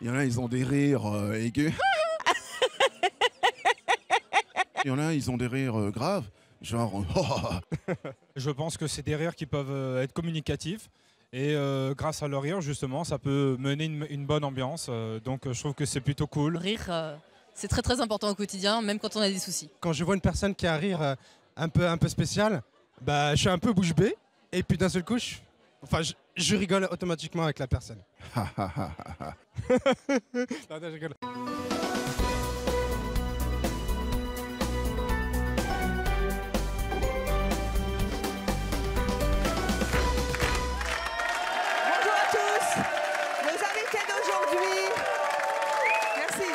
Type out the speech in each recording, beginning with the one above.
Il y en a, ils ont des rires aigus. Il y en a, ils ont des rires graves. Genre... Je pense que c'est des rires qui peuvent être communicatifs. Et grâce à leur rire, justement, ça peut mener une bonne ambiance. Donc je trouve que c'est plutôt cool. Rire, c'est très très important au quotidien, même quand on a des soucis. Quand je vois une personne qui a un rire un peu spécial, bah, je suis un peu bouche bée. Et puis d'un seul coup, je rigole automatiquement avec la personne. Non, je rigole. Bonjour à tous. Nos invités d'aujourd'hui. Merci.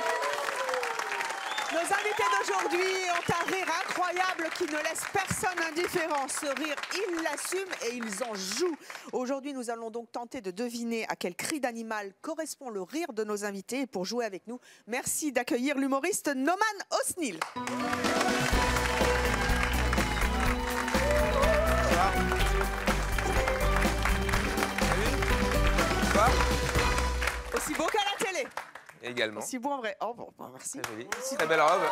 Nos invités d'aujourd'hui ont un rire incroyable qui ne laisse personne indifférent. Ce rire, ils l'assument et ils en jouent. Aujourd'hui, nous allons donc tenter de deviner à quel cri d'animal correspond le rire de nos invités. Et pour jouer avec nous, merci d'accueillir l'humoriste Noman Osnil. Aussi beau qu'à la télé. Également. Aussi beau en vrai. Oh bon, merci. Très joli. Très belle robe.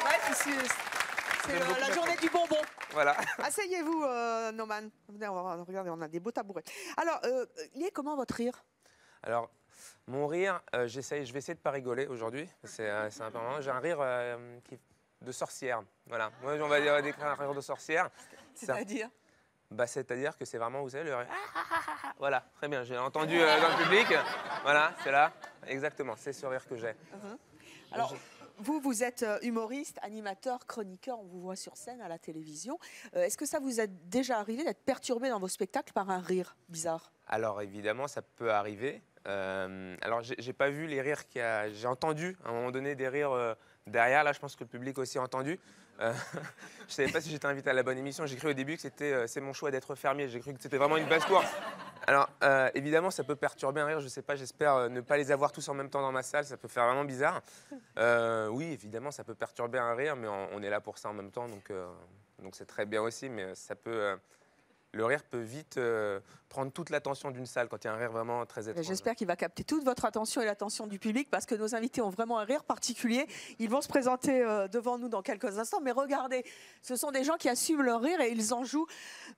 Ouais, c'est la journée du bonbon. Voilà. Asseyez-vous, Noman. Regardez, on a des beaux tabourets. Alors, il est comment votre rire? Alors, mon rire, je vais essayer de pas rigoler aujourd'hui. C'est important. J'ai un rire de sorcière. Voilà. Moi, on va décrire un rire de sorcière. C'est-à-dire? Bah, c'est-à-dire que c'est vraiment, vous savez, le rire. Voilà, très bien. J'ai entendu dans le public. Voilà, c'est là. Exactement, c'est ce rire que j'ai. Alors, vous êtes humoriste, animateur, chroniqueur, on vous voit sur scène à la télévision. Est-ce que ça vous est déjà arrivé d'être perturbé dans vos spectacles par un rire bizarre? Alors, évidemment, ça peut arriver. Alors, j'ai pas vu les rires qu'il y a... J'ai entendu, à un moment donné, des rires derrière. Là, je pense que le public aussi a entendu. Je savais pas si j'étais invité à la bonne émission. J'ai cru au début que c'était c'est mon choix d'être fermier. J'ai cru que c'était vraiment une basse-cour. Alors, évidemment, ça peut perturber un rire. Je sais pas, j'espère ne pas les avoir tous en même temps dans ma salle. Ça peut faire vraiment bizarre. Oui, évidemment, ça peut perturber un rire, mais on est là pour ça en même temps. Donc c'est très bien aussi, mais ça peut... le rire peut vite prendre toute l'attention d'une salle quand il y a un rire vraiment très étrange. J'espère qu'il va capter toute votre attention et l'attention du public parce que nos invités ont vraiment un rire particulier. Ils vont se présenter devant nous dans quelques instants. Mais regardez, ce sont des gens qui assument leur rire et ils en jouent.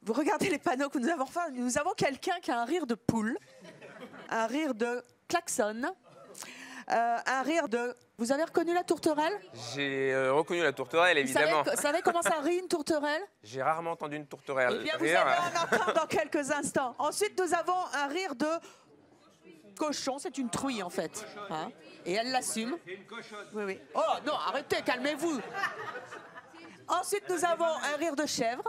Vous regardez les panneaux que nous avons faits. Nous avons quelqu'un qui a un rire de poule, un rire de klaxon, un rire de... Vous avez reconnu la tourterelle? J'ai reconnu la tourterelle, évidemment. Vous savez comment ça rit une tourterelle? J'ai rarement entendu une tourterelle Eh bien, vous rire. allez en entendre dans quelques instants. Ensuite, nous avons un rire de cochon. C'est une truie, en fait. Hein? Et elle l'assume. C'est une cochonne. Oui, oui. Oh, non, arrêtez, calmez-vous. Ensuite, nous avons un rire de chèvre.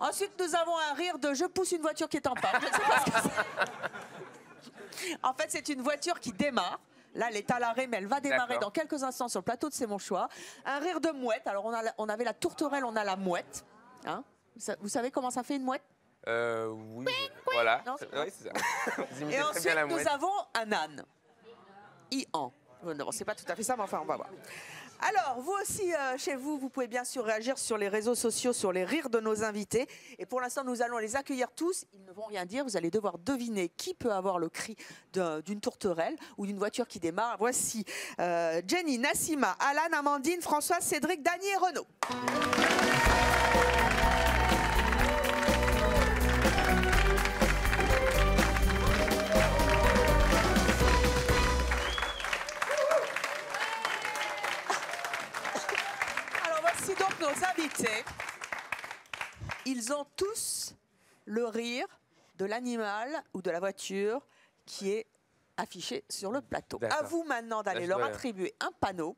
Ensuite, nous avons un rire de je pousse une voiture qui est en panne. Je ne sais pas ce que c'est. En fait, c'est une voiture qui démarre. Là, elle est à l'arrêt, mais elle va démarrer dans quelques instants sur le plateau de C'est mon choix. Un rire de mouette. Alors, on avait la tourterelle, on a la mouette. Hein? Vous savez comment ça fait une mouette? Oui, voilà. Non, Oui, c'est ça. Vous imitez Et très ensuite, bien la nous mouette. avons un âne. Ian. Non, c'est pas tout à fait ça, mais enfin, on va voir. Alors, vous aussi, chez vous, vous pouvez bien sûr réagir sur les réseaux sociaux, sur les rires de nos invités. Et pour l'instant, nous allons les accueillir tous. Ils ne vont rien dire. Vous allez devoir deviner qui peut avoir le cri d'une tourterelle ou d'une voiture qui démarre. Voici Jenny, Nassima, Alan, Amandine, Françoise, Cédric, Dany et Renaud. Voici donc nos invités. Ils ont tous le rire de l'animal ou de la voiture qui est affiché sur le plateau. À vous maintenant d'aller leur attribuer un panneau.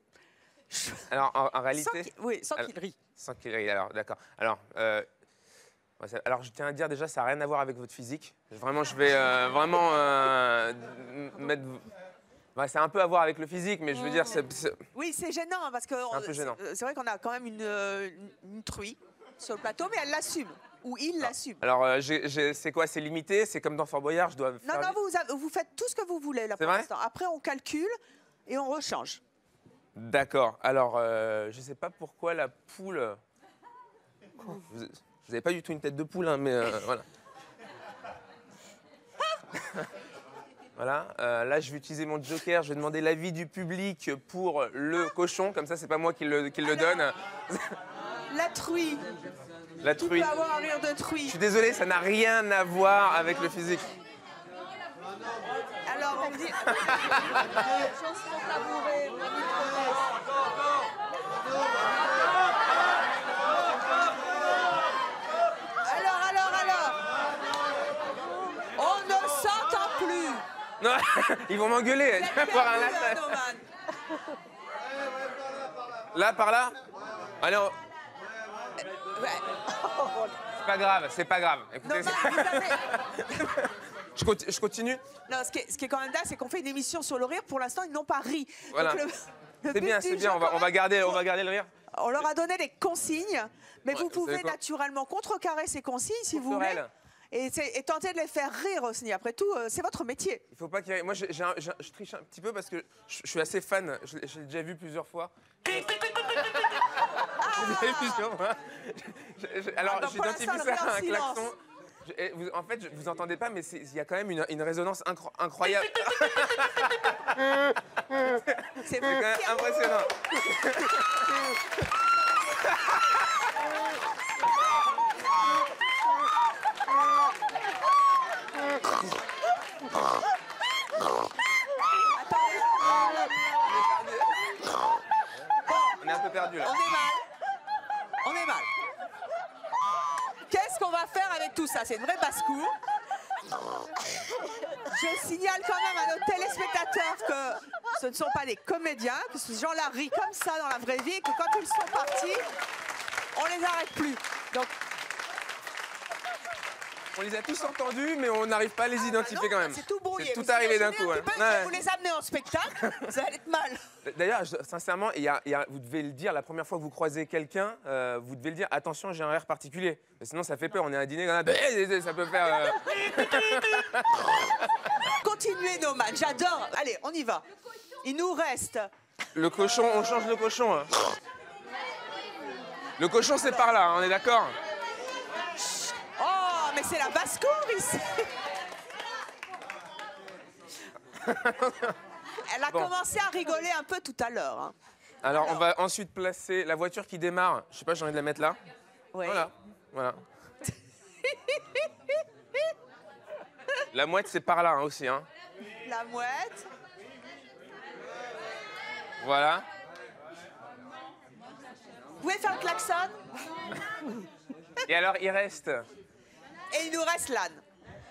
Alors, en réalité... Sans qu'ils rient. Sans qu'ils rient, alors, d'accord. Alors, je tiens à dire déjà, ça n'a rien à voir avec votre physique. Vraiment, je vais vraiment mettre... Ouais, c'est un peu à voir avec le physique, mais je veux dire... Oui, c'est gênant, parce que c'est vrai qu'on a quand même une truie sur le plateau, mais elle l'assume, ou il l'assume. Alors, c'est quoi? C'est limité? C'est comme dans Fort Boyard, je dois faire... Non, vous faites tout ce que vous voulez, là, pour l'instant. Après, on calcule et on rechange. D'accord. Alors, je ne sais pas pourquoi la poule... Vous n'avez pas du tout une tête de poule, hein, mais voilà. Voilà. Là, je vais utiliser mon joker. Je vais demander l'avis du public pour le cochon. Comme ça, c'est pas moi qui le donne. La truie. La Qui truie. peut avoir un rire de Je truie? suis désolé, ça n'a rien à voir avec le physique. Alors, on dit... Chance pour tabouret, Alors. On ne s'entend plus. Non, ils vont m'engueuler. Vous Tu vas êtes voir un perdu, latin. Noman. Là, par là. Allez, Ouais. c'est pas grave, c'est pas grave. Écoutez, Noman, vous avez... je continue. Non, ce qui est quand même dingue, c'est qu'on fait une émission sur le rire. Pour l'instant, ils n'ont pas ri. Voilà. Donc, le C'est but bien, du c'est jeu, bien. quand On va même, garder le rire. on leur a donné des consignes, mais Ouais, vous vous savez pouvez quoi naturellement contrecarrer ces consignes si vous voulez. Florel, Et tenter de les faire rire aussi. Après tout, c'est votre métier. il faut pas qu'il y ait... Moi, je triche un petit peu parce que je suis assez fan. Je l'ai déjà vu plusieurs fois. Je l'ai vu plusieurs fois. Alors, donc, pour j'identifie l'instant, ça le à un silence. klaxon. En fait, vous entendez pas, mais il y a quand même une résonance incroyable. C'est C'est quand même impressionnant. On est un peu perdu là. On est mal. Qu'est-ce qu'on va faire avec tout ça? C'est une vraie basse-cour. Je signale quand même à nos téléspectateurs que ce ne sont pas des comédiens, que ces gens-là rient comme ça dans la vraie vie et que quand ils sont partis, on les arrête plus. Donc, On les a tous entendus, mais on n'arrive pas à les identifier quand même. c'est tout brouillé. C'est tout Vous arrivé d'un imaginez coup. un Ouais. petit peu, Ouais. Vous les amenez en spectacle, ça va être mal. D'ailleurs, sincèrement, vous devez le dire la première fois que vous croisez quelqu'un, vous devez le dire, attention, j'ai un rire particulier. Sinon, ça fait peur. On est à un dîner, ça peut faire... Continuez, Noman, j'adore. Allez, on y va. Il nous reste... Le cochon, on change le cochon. Hein. Le cochon, c'est par là, hein, on est d'accord? Oh, mais c'est la basse-cour ici. Elle a commencé à rigoler un peu tout à l'heure. Hein. Alors, on va ensuite placer la voiture qui démarre. Je sais pas, j'ai envie de la mettre là. Oui. Voilà. La mouette, c'est par là hein, aussi. Hein. La mouette. Voilà. Vous pouvez faire le klaxon? Et alors, il reste Et il nous reste l'âne.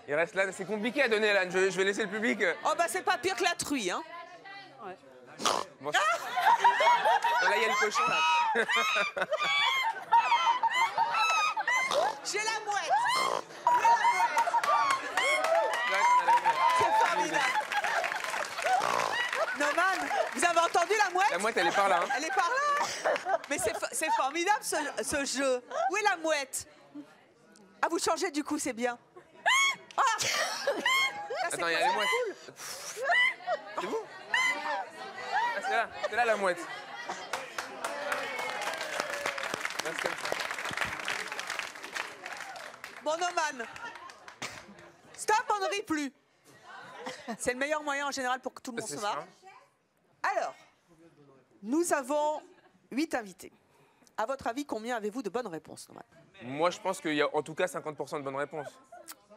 l'âne. C'est compliqué à donner l'âne. Je vais laisser le public. Oh bah c'est pas pire que la truie, hein. Bon, là, il y a le cochon là. J'ai la mouette. Là, on a la mouette. C'est formidable. Noman, vous avez entendu la mouette? La mouette, elle est par là. Hein. Elle est par là. Mais c'est formidable ce jeu. Où est la mouette? Ah, vous changez du coup, c'est bien. Ah là, c'est Attends, il y a quoi, les mouettes. C'est vous? Ah, c'est là la mouette. Là, c'est comme ça. Bon, Noman. Stop, on ne rit plus. C'est le meilleur moyen en général pour que tout le monde C'est se ça. marre. Alors, nous avons 8 invités. À votre avis, combien avez-vous de bonnes réponses, Noman? Moi, je pense qu'il y a en tout cas 50% de bonnes réponses.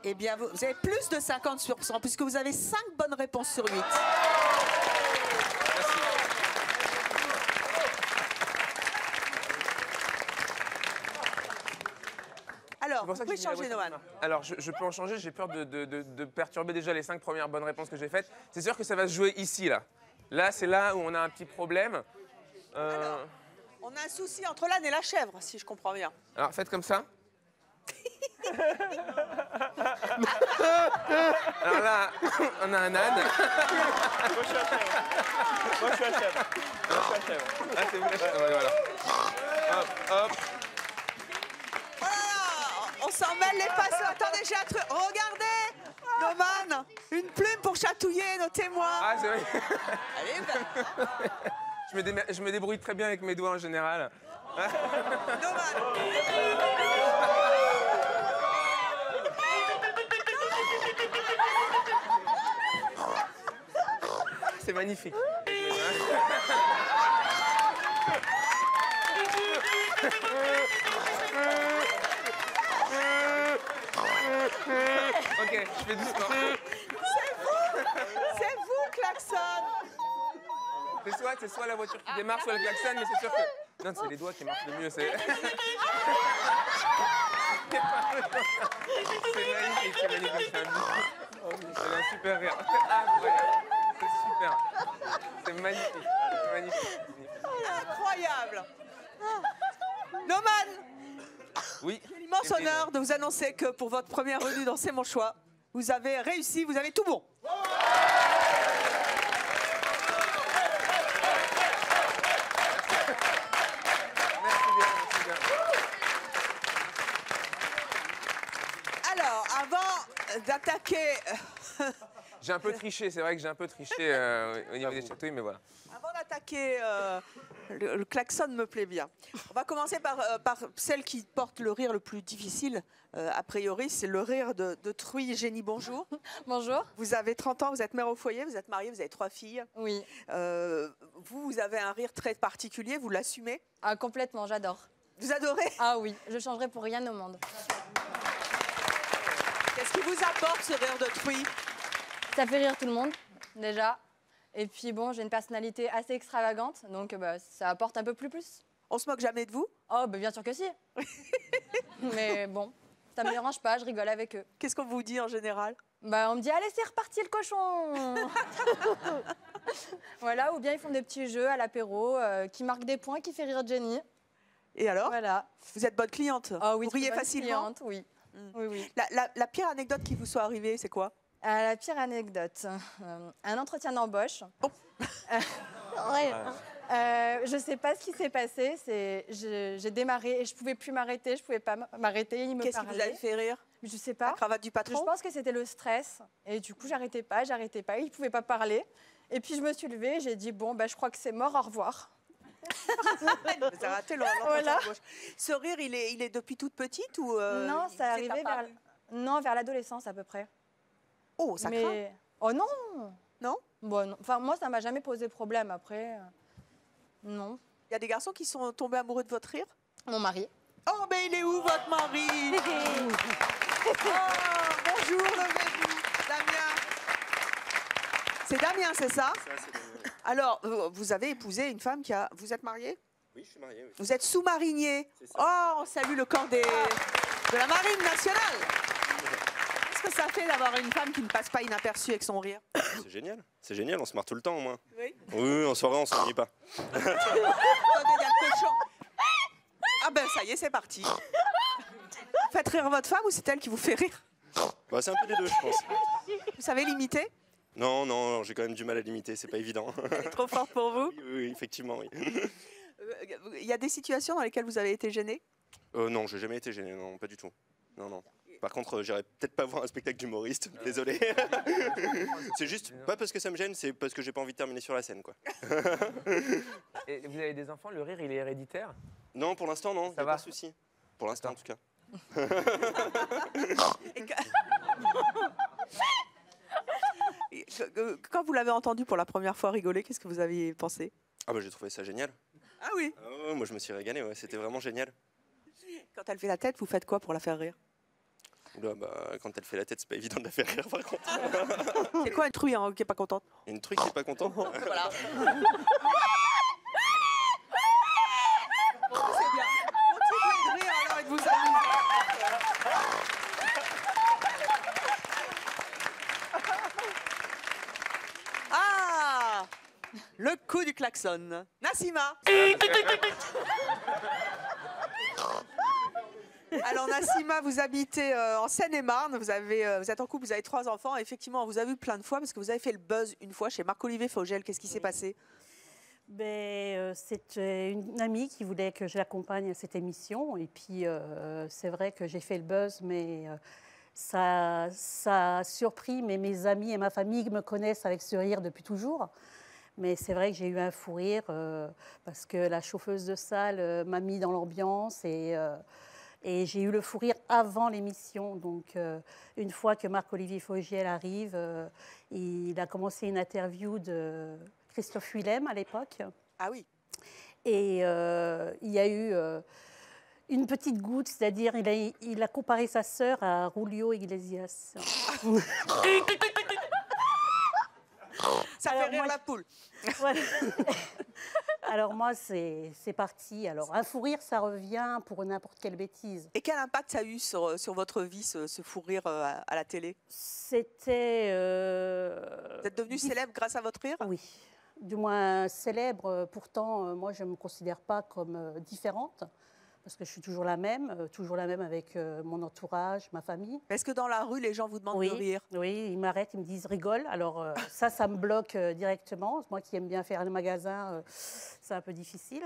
Eh bien, vous avez plus de 50%, puisque vous avez 5 bonnes réponses sur 8. Merci. Alors, C'est pour vous ça que pouvez j'ai mis la changer, voiture. Noman. Alors, je peux en changer. J'ai peur de perturber déjà les 5 premières bonnes réponses que j'ai faites. C'est sûr que ça va se jouer ici, là. Là, c'est là où on a un petit problème. On a un souci entre l'âne et la chèvre, si je comprends bien. Alors, faites comme ça. Alors là, on a un âne. Moi, je suis un chèvre. Ah, c'est vous la chèvre. Ouais, voilà. Hop, hop. Oh là là, on s'en mêle les pinceaux. Attendez, j'ai un truc. Regardez, Noman, une plume pour chatouiller nos témoins. Ah, c'est vrai. Allez, ben, Je me débrouille très bien avec mes doigts en général. Noman. c'est magnifique. Ok, je fais doucement. C'est vous le klaxon. C'est soit la voiture qui démarre, soit le klaxon, mais c'est sûr que... Non, c'est les doigts qui marchent le mieux. C'est magnifique, c'est magnifique. C'est un super rire. Incroyable. C'est super. C'est magnifique. C'est magnifique. Incroyable. Noman, Oui. j'ai l'immense honneur de vous annoncer que pour votre première venue dans C'est mon choix, vous avez réussi, vous avez tout bon. Merci bien, merci bien. Alors, avant d'attaquer... J'ai un peu triché, c'est vrai que j'ai un peu triché au niveau des chatouilles, mais voilà. Avant d'attaquer, le klaxon me plaît bien. On va commencer par celle qui porte le rire le plus difficile, a priori, c'est le rire de Truy. Génie, bonjour. Bonjour. Vous avez 30 ans, vous êtes mère au foyer, vous êtes mariée, vous avez 3 filles. Oui. Vous avez un rire très particulier, vous l'assumez. Ah, complètement, j'adore. Vous adorez. Ah oui, je changerais pour rien au monde. Qu'est-ce qui vous apporte ce rire de Truy? Ça fait rire tout le monde, déjà. Et puis bon, j'ai une personnalité assez extravagante, donc ça apporte un peu plus. On se moque jamais de vous? Oh, bah, bien sûr que si. Mais bon, ça me dérange pas, je rigole avec eux. Qu'est-ce qu'on vous dit en général? Bah, on me dit, allez, c'est reparti le cochon. Voilà, ou bien ils font des petits jeux à l'apéro qui marquent des points, qui fait rire Jenny. Et alors? Voilà. Vous êtes bonne cliente? Ah oui, vous riez très bonne facilement? cliente, oui. Oui, oui. La pire anecdote qui vous soit arrivée, c'est quoi? La pire anecdote, un entretien d'embauche. Oh. Je sais pas ce qui s'est passé. J'ai démarré et je pouvais plus m'arrêter. Je pouvais pas m'arrêter. Il me Qu'est-ce qui vous parlait. avait fait rire? Je sais pas. La cravate du Je patron? pense que c'était le stress. Et du coup, j'arrêtais pas. Il pouvait pas parler. Et puis je me suis levée. J'ai dit bon, bah, je crois que c'est mort. Au revoir. Vous avez raté l'entretien Voilà. d'embauche. Ce rire, il est depuis toute petite ou Non, il ça vous est arrivait apparu? vers l'adolescence à peu près. Oh, ça craint. Oh non. Non? Bon, non. Enfin, moi, ça m'a jamais posé problème après. Non. Il y a des garçons qui sont tombés amoureux de votre rire? Mon mari. Oh, mais il est où votre mari? Oh, bonjour, levez-vous. Damien. C'est Damien, c'est ça? Alors, vous avez épousé une femme qui a... Vous êtes marié? Oui, je suis marié. Oui. Vous êtes sous-marinier. Oh, on salue le corps de la Marine nationale. Qu'est-ce que ça fait d'avoir une femme qui ne passe pas inaperçue avec son rire? C'est génial, on se marre tout le temps au moins. Oui. Oui, en soirée, on s'ennuie pas. Attendez, il y a le cochon. Ah ben, ça y est, c'est parti. Faites rire votre femme ou c'est elle qui vous fait rire? Bah, c'est un peu des deux, je pense. Vous savez l'imiter? Non, j'ai quand même du mal à l'imiter, c'est pas évident. Elle est trop forte pour vous? Oui, effectivement, oui. Il y a des situations dans lesquelles vous avez été gêné? Non, j'ai jamais été gêné, non, pas du tout. Non. Par contre, j'irai peut-être pas voir un spectacle d'humoriste, désolé. C'est juste, pas parce que ça me gêne, c'est parce que j'ai pas envie de terminer sur la scène, quoi. Et vous avez des enfants, le rire, il est héréditaire? Non, pour l'instant, non, Ça y a va. pas de souci. Pour l'instant, en tout cas. Quand vous l'avez entendu pour la première fois rigoler, qu'est-ce que vous aviez pensé? Ah bah j'ai trouvé ça génial. Ah oui. Ah ouais, moi je me suis régalé, ouais, c'était vraiment génial. Quand elle fait la tête, vous faites quoi pour la faire rire? Oula, bah quand elle fait la tête, c'est pas évident de la faire rire par contre. C'est quoi une trouille hein, qui est pas contente? Une truc qui est pas content. Voilà. C'est bien. Continuez de rire alors et de vous amuser. Ah, le coup du klaxon. Nassima. Alors Nassima, vous habitez en Seine-et-Marne, vous êtes en couple, vous avez 3 enfants. Effectivement, on vous a vu plein de fois parce que vous avez fait le buzz une fois chez Marc-Olivier Fogel. Qu'est-ce qui s'est passé? C'est une amie qui voulait que je l'accompagne à cette émission. Et puis, c'est vrai que j'ai fait le buzz, mais ça a surpris. Mais mes amis et ma famille me connaissent avec ce rire depuis toujours. Mais c'est vrai que j'ai eu un fou rire parce que la chauffeuse de salle m'a mis dans l'ambiance. Et j'ai eu le fou rire avant l'émission. Donc, une fois que Marc-Olivier Fogiel arrive, il a commencé une interview de Christophe Willem à l'époque. Ah oui. Et il y a eu une petite goutte, c'est-à-dire il a comparé sa sœur à Julio Iglesias. Ça fait rire la poule. Voilà. Alors moi, c'est parti. Alors un fou rire, ça revient pour n'importe quelle bêtise. Et quel impact ça a eu sur votre vie, ce fou rire à la télé? C'était... Vous êtes devenue célèbre grâce à votre rire? Oui, du moins célèbre. Pourtant, moi, je ne me considère pas comme différente. Parce que je suis toujours la même avec mon entourage, ma famille. Est-ce que dans la rue, les gens vous demandent de rire? Oui, ils m'arrêtent, ils me disent rigole. Alors ça me bloque directement. Moi qui aime bien faire le magasin, c'est un peu difficile.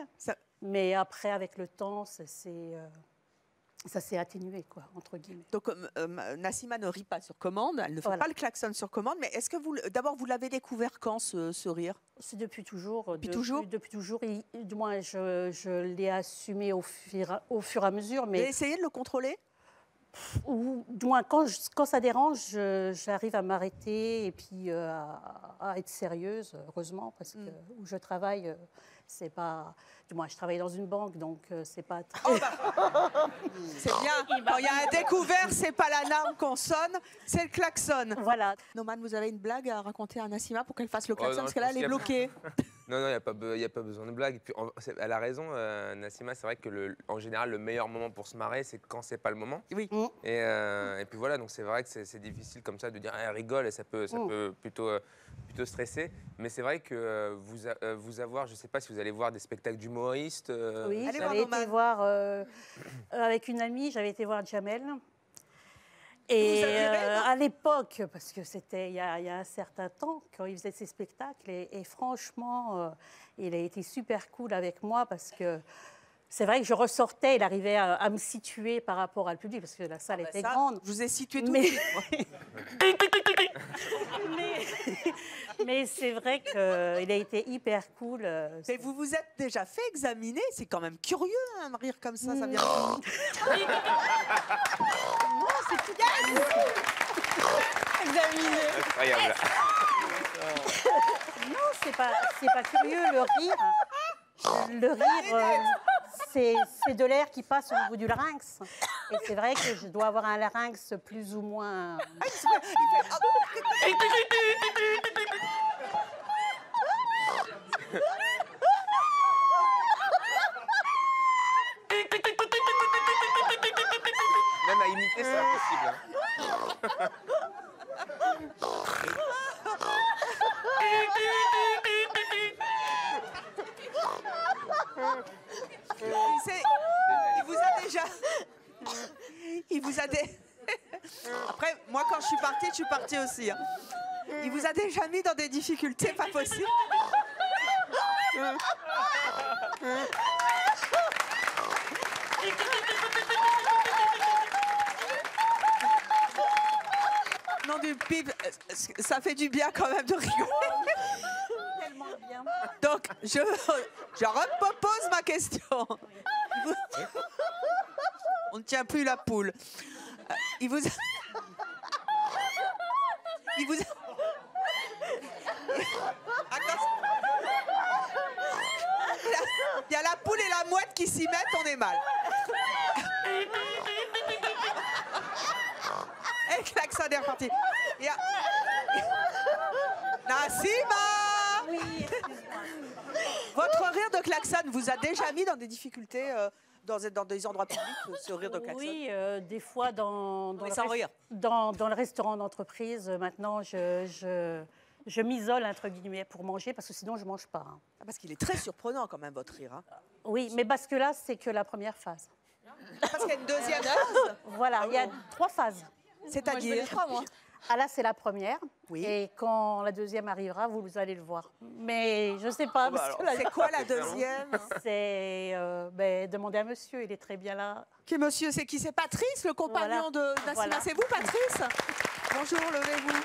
Mais après, avec le temps, ça s'est atténué, quoi, entre guillemets. Donc Nassima ne rit pas sur commande, elle ne fait pas le klaxon sur commande. Mais est-ce que d'abord vous l'avez découvert quand ce rire? C'est depuis toujours. Depuis toujours? Depuis toujours. Du moins, je l'ai assumé au fur et à mesure. Mais vous avez essayé de le contrôler? Ou du moins, quand ça dérange, j'arrive à m'arrêter et puis à être sérieuse, heureusement, parce que où je travaille, c'est pas... Du moins, je travaille dans une banque, donc c'est pas très... Oh bah, c'est bien. Quand il y a un découvert, c'est pas l'alarme qu'on sonne, c'est le klaxon. Voilà. Noman, vous avez une blague à raconter à Nassima pour qu'elle fasse le klaxon, non, parce que là, elle est bloquée. Non, il n'y a pas besoin de blague. Et puis, elle a raison, Nassima, c'est vrai que en général, le meilleur moment pour se marrer, c'est quand c'est pas le moment. Oui. Et puis voilà, donc c'est vrai que c'est difficile comme ça de dire elle rigole et ça peut plutôt stresser. Mais c'est vrai que vous avoir, je ne sais pas si vous allez voir des spectacles d'humoristes. Oui, j'avais été voir avec une amie, j'avais été voir Jamel. Et à l'époque, parce que c'était il y a un certain temps, quand il faisait ses spectacles, et franchement, il a été super cool avec moi parce que c'est vrai que je ressortais, il arrivait à me situer par rapport à le public, parce que la salle était grande. Je vous ai situé tout de suite. Mais c'est vrai qu'il a été hyper cool. Mais vous vous êtes déjà fait examiner? C'est quand même curieux, un rire comme ça vient de... Non, c'est tout examiné. Incroyable. Non, c'est pas curieux, le rire. Le rire, c'est de l'air qui passe au niveau du larynx. Et c'est vrai que je dois avoir un larynx plus ou moins... Même à imiter, c'est impossible. Il vous a déjà... Après, moi, quand je suis partie aussi. Hein. Il vous a déjà mis dans des difficultés pas possibles. Non, du pif, ça fait du bien quand même de rigoler. Tellement bien. Donc, je repose ma question. On ne tient plus la poule. Il vous a... Il y a la poule et la mouette qui s'y mettent, on est mal. Et le klaxon est reparti. Nassima! Oui, Votre rire de klaxon vous a déjà mis dans des difficultés dans des endroits publics, ce rire de klaxon? Oui, des fois dans le le restaurant d'entreprise, maintenant je m'isole entre guillemets pour manger parce que sinon je ne mange pas. Hein. Ah, parce qu'il est très surprenant quand même votre rire. Hein. Oui, mais parce que là c'est que la première phase. Parce qu'il y a une deuxième phase? Voilà, il y a 3 phases. C'est-à-dire? Ah là c'est la première. Oui. Et quand la deuxième arrivera, vous allez le voir. Mais je ne sais pas. C'est quoi la deuxième? C'est demander à monsieur, il est très bien là. Qui est monsieur? C'est qui? C'est Patrice, le compagnon de Nassima. Voilà. C'est vous, Patrice? Bonjour, levez-vous.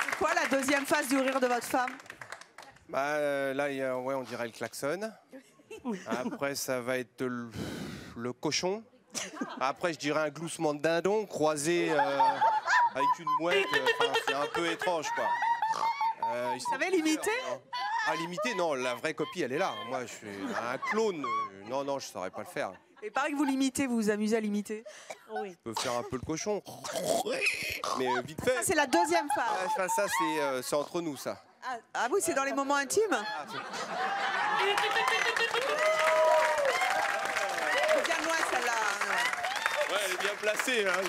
C'est quoi la deuxième phase du rire de votre femme? Bah, là, on dirait le klaxon. Après, ça va être le cochon. Après, je dirais un gloussement de dindon croisé avec une mouette. Enfin, c'est un peu étrange, quoi. Vous savez l'imiter? À l'imiter, non. La vraie copie, elle est là. Moi, je suis un clone. Non, non, je saurais pas le faire. Et pareil que vous l'imitez, vous vous amusez à l'imiter? Oui. Je peux faire un peu le cochon. Mais vite fait. Ça, c'est la deuxième phase. Enfin, ça, c'est entre nous, ça. Ah oui, c'est dans les moments intimes? C'est bien loin, celle-là. Ouais, elle est bien placée. Hein,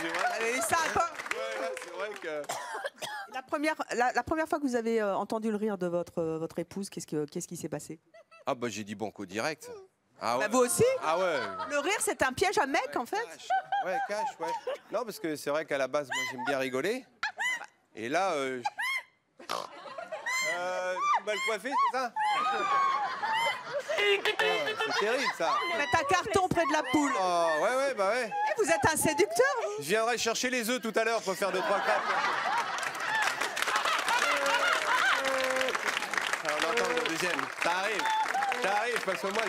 Et ça, ouais, c'est vrai que... la première fois que vous avez entendu le rire de votre épouse, qu'est-ce qui s'est passé? Ah bah j'ai dit banco direct. Ah ouais. Bah, vous aussi? Ah ouais. Le rire, c'est un piège à mec, en fait? Ouais, cash, ouais. Non, parce que c'est vrai qu'à la base, moi, j'aime bien rigoler. Et là, tu m'as le coiffé, c'est ça? C'est terrible, ça. Vous faites un carton près de la poule. Oh, ouais, bah ouais. Et vous êtes un séducteur, vous? Je viendrai chercher les œufs tout à l'heure pour faire 2-3 crêpes. On entend le deuxième. Ça arrive, parce que moi,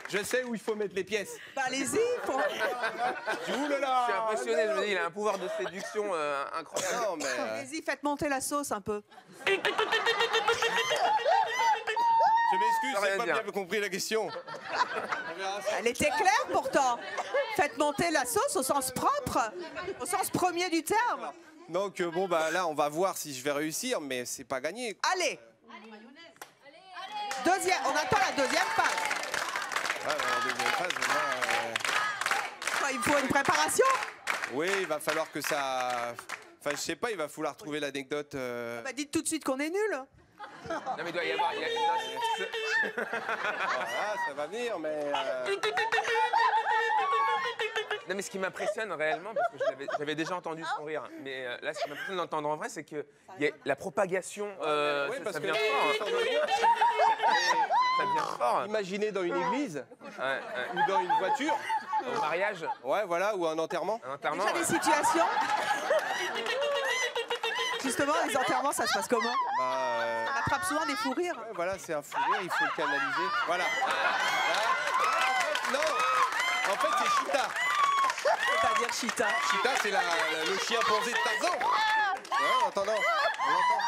je sais où il faut mettre les pièces. Bah, allez-y. Ouh là là. Je suis impressionné, je me dis, il a un pouvoir de séduction incroyable. Non, mais... Allez-y, faites monter la sauce un peu. Je m'excuse, Rien j'ai pas dire. bien compris la question. Elle était claire pourtant. Faites monter la sauce au sens propre, au sens premier du terme. Donc bon bah là on va voir si je vais réussir, mais c'est pas gagné. Allez. On attend la deuxième phase. Ouais, la deuxième phase, Quoi, il faut une préparation. oui, il va falloir que ça. Enfin, je sais pas, il va falloir trouver l'anecdote. Bah, dites tout de suite qu'on est nul. Non, mais il doit y avoir. Voilà, ça va venir, mais. Non, mais ce qui m'impressionne réellement, parce que j'avais déjà entendu son rire, mais là, ce qui m'impressionne d'entendre en vrai, c'est que y a la propagation. Oui, parce ça que vient là, fort. Ça vient fort. imaginez dans une église Ouais, ou dans une voiture. au mariage, Ouais, voilà, ou un enterrement. un enterrement. Déjà des situations. Justement, les enterrements, ça se passe comment? On attrape souvent des fous rires. Ouais, voilà, c'est un fou rire, il faut le canaliser. Voilà. Non, en fait, c'est Chita. C'est-à-dire Chita. Chita, c'est le chien bronzé de Tarzan. Ouais, entendant. On entend.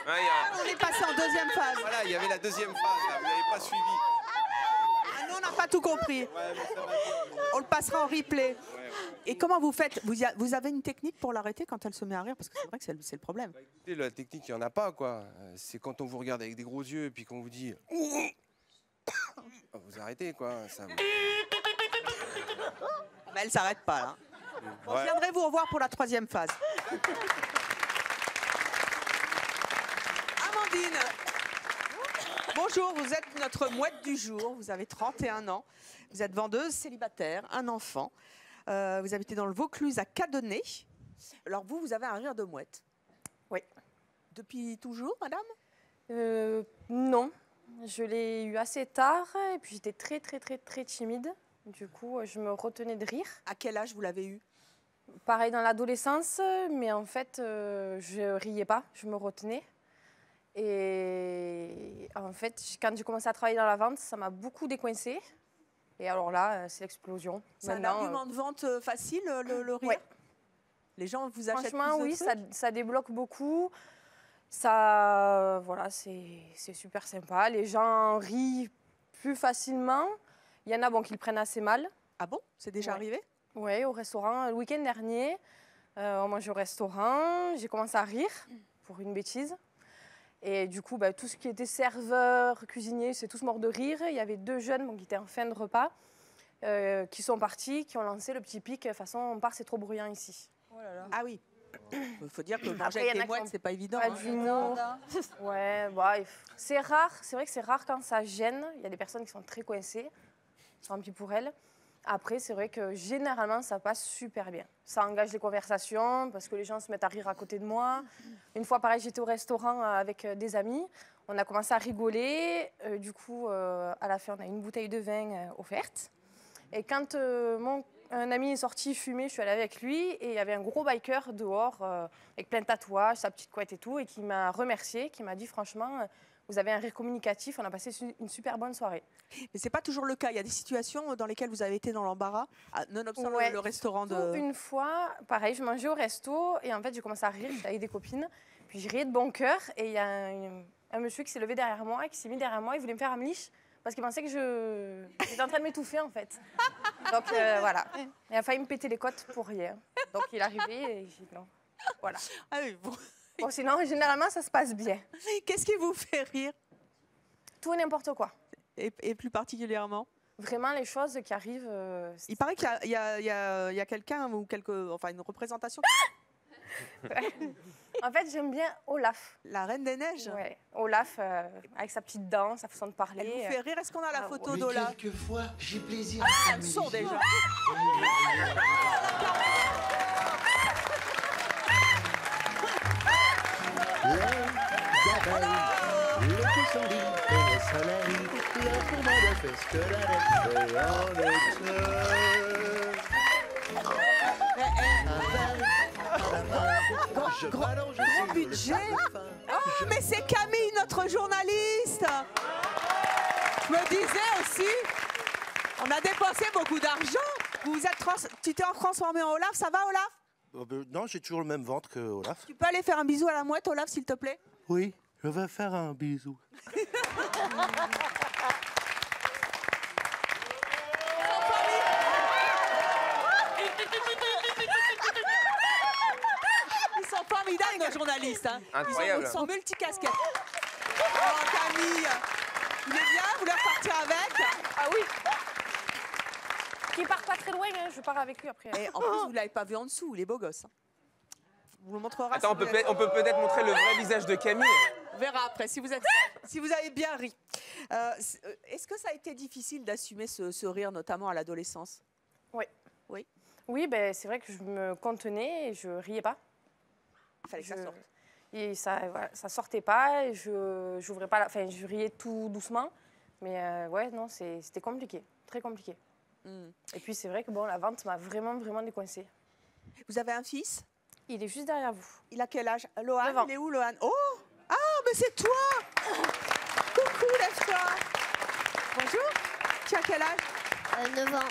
Ouais, On est passé en deuxième phase. Voilà, il y avait la deuxième phase, là, vous n'avez pas suivi. Ah, nous, on n'a pas tout compris. Ouais, mais ça va. On le passera en replay. Et comment vous faites? Vous avez une technique pour l'arrêter quand elle se met à rire? Parce que c'est vrai que c'est le problème. Écoutez, la technique, il n'y en a pas, quoi. C'est quand on vous regarde avec des gros yeux et puis qu'on vous dit... Vous arrêtez, quoi. Ça... Mais elle s'arrête pas, là. Bon, Ouais. viendrez vous revoir pour la troisième phase. Amandine. Bonjour, vous êtes notre mouette du jour. Vous avez 31 ans. Vous êtes vendeuse, célibataire, un enfant. Vous habitez dans le Vaucluse à Cadenet. Alors vous avez un rire de mouette. Oui. Depuis toujours, madame? Non, je l'ai eu assez tard et puis j'étais très timide. Du coup, je me retenais de rire. À quel âge vous l'avez eu? Pareil dans l'adolescence, mais en fait, je riais pas, je me retenais. Et en fait, quand j'ai commencé à travailler dans la vente, ça m'a beaucoup décoincée. Et alors là, c'est l'explosion. C'est un argument de vente facile, le rire? Ouais. Les gens vous achètent Franchement, plus de oui, trucs? ça débloque beaucoup. Ça, voilà, c'est super sympa. Les gens rient plus facilement. Il y en a bon, qui le prennent assez mal. Ah bon? C'est déjà arrivé? Oui, au restaurant. Le week-end dernier, on mange au restaurant. J'ai commencé à rire pour une bêtise. Et du coup, tout ce qui était serveur, cuisinier, c'est tous morts de rire. Il y avait 2 jeunes qui étaient en fin de repas, qui sont partis, qui ont lancé le petit pic. De toute façon, on part, c'est trop bruyant ici. Oh là là. Ah oui. Il faut dire que manger Après, avec il y en des a qui mouettes, ont c'est pas évident. pas hein. d'humour. Ouais, c'est rare. C'est vrai que c'est rare quand ça gêne. Il y a des personnes qui sont très coincées. Tant pis pour elles. Après, c'est vrai que généralement, ça passe super bien. Ça engage les conversations parce que les gens se mettent à rire à côté de moi. Une fois, pareil, j'étais au restaurant avec des amis. On a commencé à rigoler. Du coup, à la fin, on a une bouteille de vin offerte. Et quand un ami est sorti fumer, je suis allée avec lui. Et il y avait un gros biker dehors avec plein de tatouages, sa petite couette et tout, et qui m'a remercié, qui m'a dit franchement, vous avez un rire communicatif. On a passé une super bonne soirée. Mais c'est pas toujours le cas. Il y a des situations dans lesquelles vous avez été dans l'embarras, nonobstant le restaurant de... Une fois, pareil, je mangeais au resto et en fait, j'ai commencé à rire, j'étais avec des copines. Puis je riais de bon cœur et il y a un monsieur qui s'est levé derrière moi, qui s'est mis derrière moi, il voulait me faire un liche parce qu'il pensait que j'étais en train de m'étouffer en fait. Donc voilà, il a failli me péter les côtes pour rien. Donc il est arrivé et j'ai dit non. Voilà. Ah oui, bon. Bon, sinon, généralement, ça se passe bien. Qu'est-ce qui vous fait rire? Tout et n'importe quoi. Et plus particulièrement? Vraiment, les choses qui arrivent... Il paraît qu'il y a quelqu'un ou une représentation... En fait, j'aime bien Olaf. La Reine des Neiges? Ouais, Olaf, avec sa petite danse, sa façon de parler. Elle vous fait rire? Est-ce qu'on a la photo ouais. d'Olaf? Quelquefois, j'ai plaisir Ah, le son déjà. Le pissenlit et le soleil, le tourment de fesses que la laisse en Grand budget. Oh, mais c'est Camille, notre journaliste. Je me disais aussi, on a dépensé beaucoup d'argent. Tu t'es transformé en Olaf, ça va Olaf? Non, j'ai toujours le même ventre que Olaf. Tu peux aller faire un bisou à la mouette, Olaf, s'il te plaît? Oui, je vais faire un bisou. Ils sont formidables, nos journalistes. Hein. Incroyable. Ils sont multicasquettes. Oh, Camille, il est bien, vous voulez repartir avec? Ah oui. Qui part pas très loin, hein. Je pars avec lui après. Et en plus, vous ne l'avez pas vu en dessous, il est beau gosse. Hein. Vous le montrera. Attends, on peut peut-être montrer le vrai visage de Camille. On verra après, si vous avez bien ri. Est-ce que ça a été difficile d'assumer ce rire, notamment à l'adolescence? Oui. Oui. Oui, ben, c'est vrai que je me contenais et je riais pas. Il fallait que ça sorte. Et ça sortait pas, et j'ouvrais pas je riais tout doucement. Mais ouais, non, c'était compliqué, très compliqué. Et puis c'est vrai que bon, la vente m'a vraiment décoincée. Vous avez un fils? Il est juste derrière vous. Il a quel âge? Lohan, 9 ans. il est où Lohan? Oh! Ah, mais c'est toi! Coucou, lève-toi! Bonjour! Tu as quel âge? 9 ans.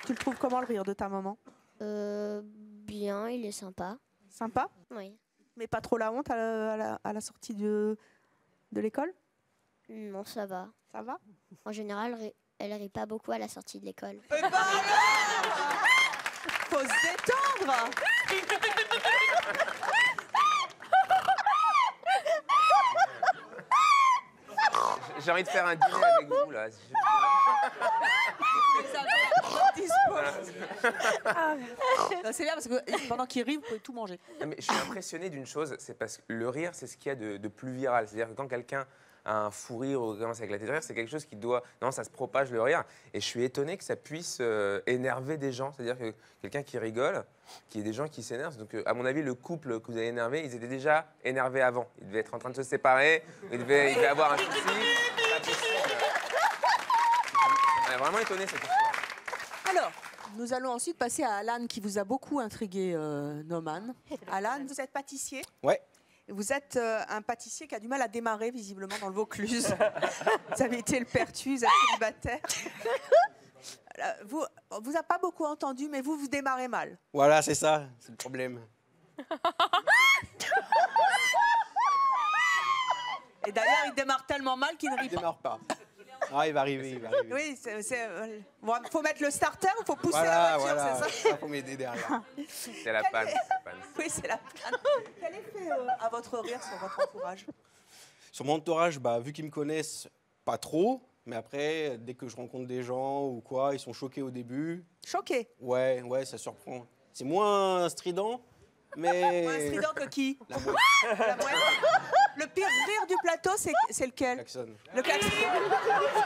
Tu le trouves comment le rire de ta maman? Bien, il est sympa. Sympa? Oui. Mais pas trop la honte à la sortie de l'école? Non, ça va. Ça va? En général, elle rit pas beaucoup à la sortie de l'école. Eh ben alors! Faut se détendre! J'ai envie de faire un dîner avec vous, là. C'est bien parce que pendant qu'il rit, vous pouvez tout manger. Mais je suis impressionné d'une chose, c'est parce que le rire, c'est ce qu'il y a de plus viral. C'est-à-dire que quand quelqu'un a un fou rire ou commence à éclater de rire, c'est quelque chose qui doit... Non, ça se propage, le rire. Et je suis étonné que ça puisse énerver des gens. C'est-à-dire que quelqu'un qui rigole, qu'il y ait des gens qui s'énervent. Donc, à mon avis, le couple que vous avez énervé, ils étaient déjà énervés avant. Ils devaient être en train de se séparer, ils devaient avoir un souci. On est vraiment étonné, cette histoire. Alors, nous allons ensuite passer à Alan qui vous a beaucoup intrigué, Noman. Alan, vous êtes pâtissier? Ouais. Vous êtes un pâtissier qui a du mal à démarrer visiblement dans le Vaucluse. Vous avez été le pertu, vous êtes célibataire. Vous n'avez pas beaucoup entendu, mais vous démarrez mal. Voilà, c'est ça, c'est le problème. Et d'ailleurs, il démarre tellement mal qu'il ne rit Il démarre pas. Ah, il va arriver, il va arriver. Oui, bon, faut mettre le starter ou faut pousser Voilà, la voiture, voilà. c'est ça? Il faut m'aider derrière. C'est la panne. Oui, c'est la panne. Quel effet a votre rire sur votre entourage? Sur mon entourage, bah, vu qu'ils me connaissent, pas trop. Mais après, dès que je rencontre des gens ou quoi, ils sont choqués au début. Choqués? Ouais, ça surprend. C'est moins strident, mais... Moins strident que qui? La mouette. Le pire rire du plateau, c'est lequel? Klaxon. Le klaxon.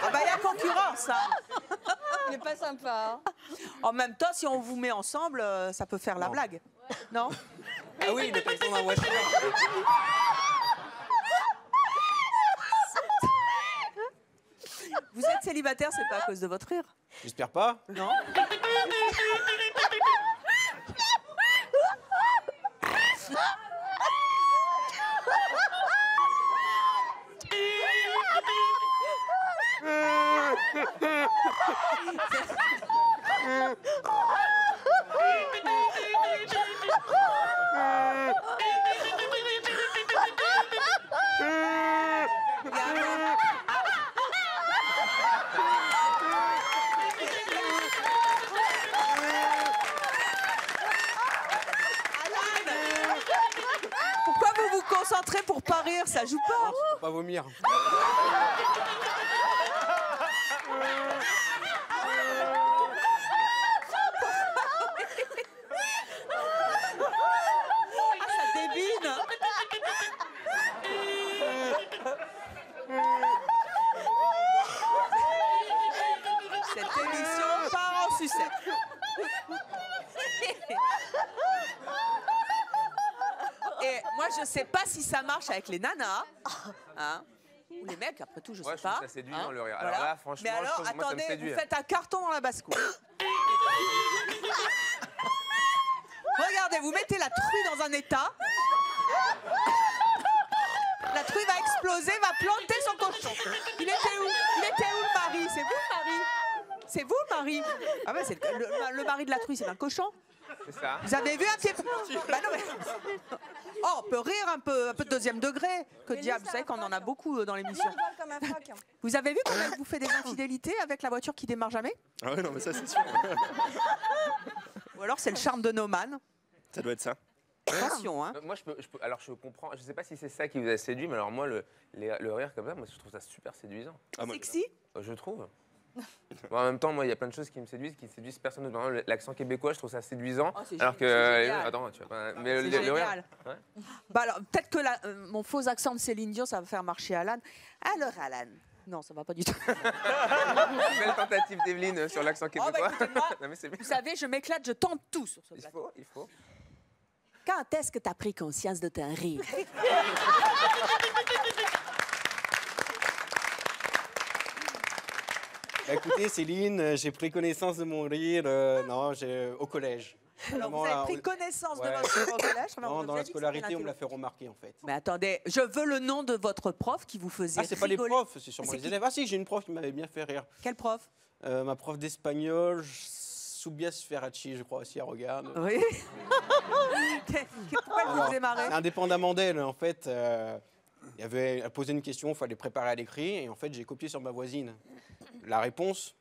Ah bah, il y a concurrence, hein. Il n'est pas sympa. Hein. En même temps, si on vous met ensemble, ça peut faire la blague. Non? Ah oui, le klaxon dans la voiture. Vous êtes célibataire, c'est pas à cause de votre rire? J'espère pas. Non. concentré pour pas rire, ça joue pas. Faut pas vomir. Ah, ça débine. Cette émission part en sucette. Et moi, je sais pas si ça marche avec les nanas, hein, ou les mecs, après tout, je sais Ouais, je trouve pas. ça séduisant, hein, le rire. voilà. Alors là, franchement, mais je alors, trouve que moi, ça me attendez, séduit. vous faites un carton dans la basse-cour. Regardez, vous mettez la truie dans un état. La truie va exploser, va planter son cochon. Il était où? Il était où le mari? C'est vous le mari? C'est vous le mari? Ah ouais, c'est le mari de la truie, c'est un cochon. C'est ça. Vous avez vu un petit peu? Bah non, mais... Oh, on peut rire un peu de deuxième degré. Que diable, vous savez qu'on en a beaucoup dans l'émission. Comme un phoque. Vous avez vu quand elle vous fait des infidélités avec la voiture qui démarre jamais? Ah ouais, non, mais ça, c'est sûr. Ou alors c'est le charme de Noman. Ça doit être ça. Attention, hein. Moi, alors je comprends, je sais pas si c'est ça qui vous a séduit, mais alors moi, le rire comme ça, moi, je trouve ça super séduisant. Sexy? Je trouve. Bon, en même temps, moi, il y a plein de choses qui me séduisent, qui séduisent personne d'autre. Par exemple, l'accent québécois, je trouve ça séduisant. Oh, c'est alors que. génial. Attends, tu vas pas. Mais C'est le rire. génial. Ouais. Bah alors, peut-être que mon faux accent de Céline Dion, ça va faire marcher Alan. Alors, Alan. Non, ça va pas du tout. Belle tentative d'Evelyne sur l'accent Oh, bah, québécois. écoutez-moi, Non, mais c'est bien. vous savez, je m'éclate, je tente tout sur ce plateau. Il faut. Quand est-ce que tu as pris conscience de ton rire? Écoutez, Céline, j'ai pris connaissance de mon rire au collège. Alors, vous Vraiment, avez pris connaissance de votre rire au collège? Non, dans la scolarité, on me l'a fait remarquer, en fait. Mais attendez, je veux le nom de votre prof qui vous faisait Ah, c'est pas les rigoler. profs, c'est sûrement C'est les qui? élèves. Ah si, j'ai une prof qui m'avait bien fait rire. Quel prof? Ma prof d'espagnol, Soubias Ferracci, je crois aussi, elle regarde. Oui. Pourquoi elle vous faisait marrer? Indépendamment d'elle, en fait, elle posait une question, il fallait préparer à l'écrit, et en fait, j'ai copié sur ma voisine la réponse,